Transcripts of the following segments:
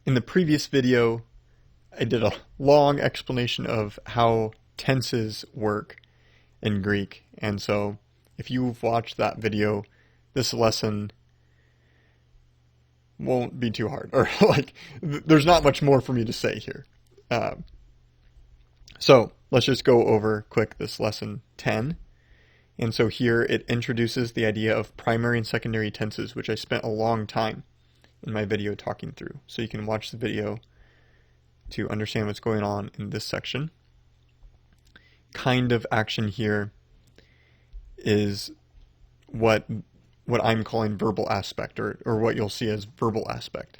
In the previous video, I did a long explanation of how tenses work in Greek, and so if you've watched that video, this lesson won't be too hard, or there's not much more for me to say here. So let's just go over quick this lesson 10. And so here it introduces the idea of primary and secondary tenses, which I spent a long time in my video talking through. So you can watch the video to understand what's going on in this section. Kind of action here is what I'm calling verbal aspect, or what you'll see as verbal aspect.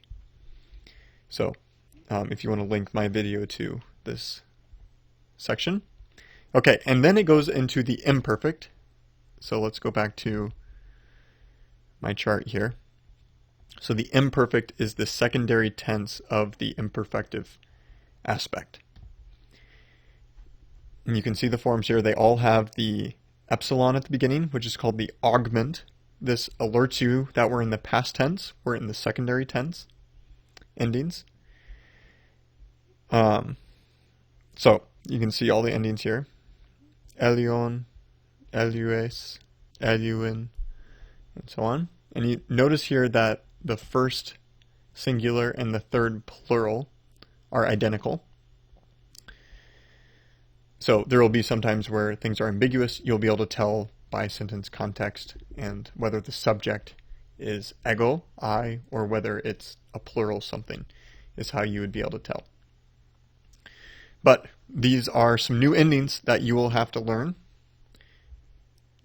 So if you want to link my video to this section. Okay, and then it goes into the imperfect. So let's go back to my chart here. So the imperfect is the secondary tense of the imperfective aspect. And you can see the forms here. They all have the epsilon at the beginning, which is called the augment. This alerts you that we're in the past tense. We're in the secondary tense endings. So you can see all the endings here. Elion, Elues, Eluin, and so on. And you notice here that the first singular and the third plural are identical. So there will be some times where things are ambiguous. You'll be able to tell by sentence context and whether the subject is ego, I, or whether it's a plural something is how you would be able to tell. But these are some new endings that you will have to learn.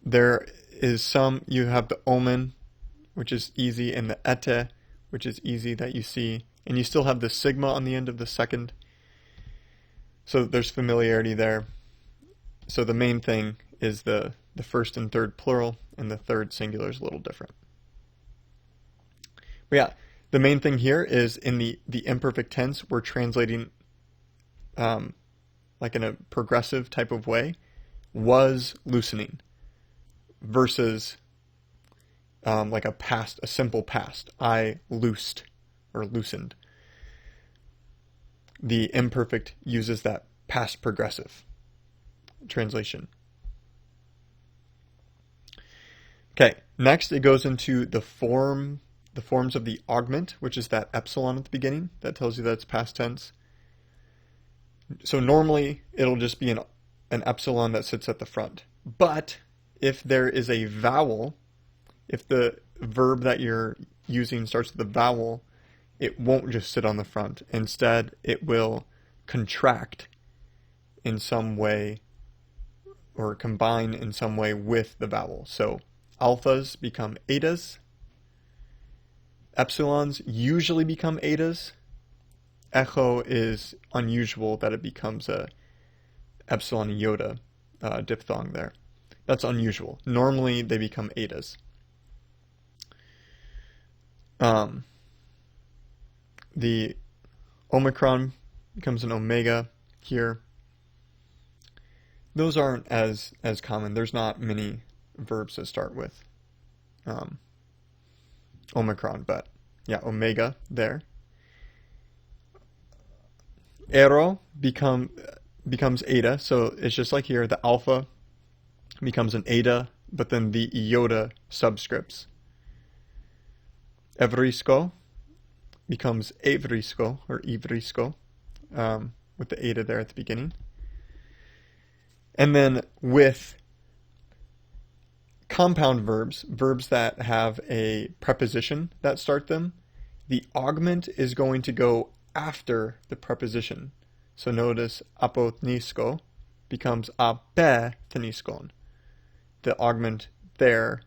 There is you have the omen, which is easy, and the ete, which is easy that you see. And you still have the sigma on the end of the second. So there's familiarity there. So the main thing is the first and third plural, and the third singular is a little different. But yeah, the main thing here is in the imperfect tense, we're translating like in a progressive type of way, was loosening, versus like a simple past, I loosed or loosened. The imperfect uses that past progressive translation. Okay, next it goes into the forms of the augment, which is that epsilon at the beginning that tells you that it's past tense. So normally it'll just be an epsilon that sits at the front. But if there is a vowel, if the verb that you're using starts with a vowel, it won't just sit on the front. Instead, it will contract in some way or combine in some way with the vowel. So alphas become etas. Epsilons usually become etas. Echo is unusual that it becomes a epsilon iota diphthong there. That's unusual. Normally they become etas. The omicron becomes an omega here. Those aren't as common. There's not many verbs that start with omicron, but yeah, omega there. Ero becomes eta, so it's just like here, the alpha becomes an eta, but then the iota subscripts. Evrisko becomes evrisko, or ivrisko, with the eta there at the beginning. And then with compound verbs that have a preposition that start them, the augment is going to go after the preposition. So notice apothnisko becomes apethniskon. The augment there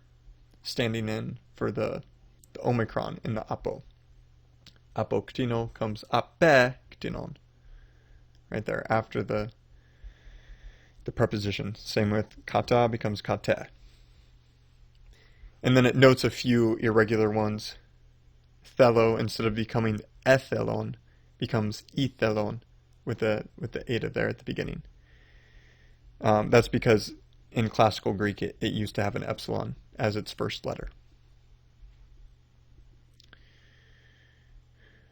standing in for the omicron in the apo. Apoktino comes apektinon. Right there after the preposition. Same with kata becomes kate. And then it notes a few irregular ones. Thelo, instead of becoming ethelon, becomes ethelon with the eta there at the beginning. That's because in classical Greek it used to have an epsilon as its first letter.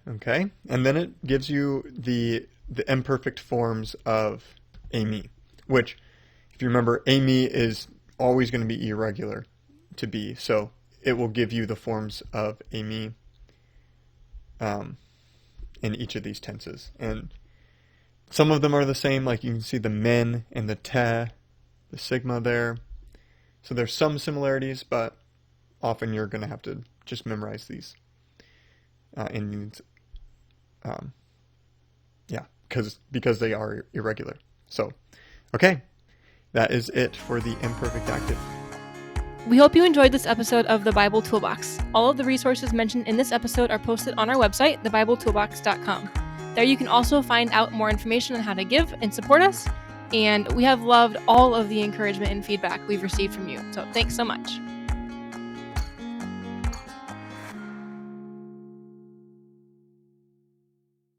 Okay, and then it gives you the imperfect forms of Amy, which, if you remember, Amy is always going to be irregular to be, so it will give you the forms of Amy in each of these tenses. And some of them are the same, like you can see the men and the te, the sigma there. So there's some similarities, but often you're going to have to just memorize these because they are irregular. So, okay, that is it for the imperfect active. We hope you enjoyed this episode of the Bible Toolbox. All of the resources mentioned in this episode are posted on our website, thebiblettoolbox.com. There you can also find out more information on how to give and support us. And we have loved all of the encouragement and feedback we've received from you. So thanks so much.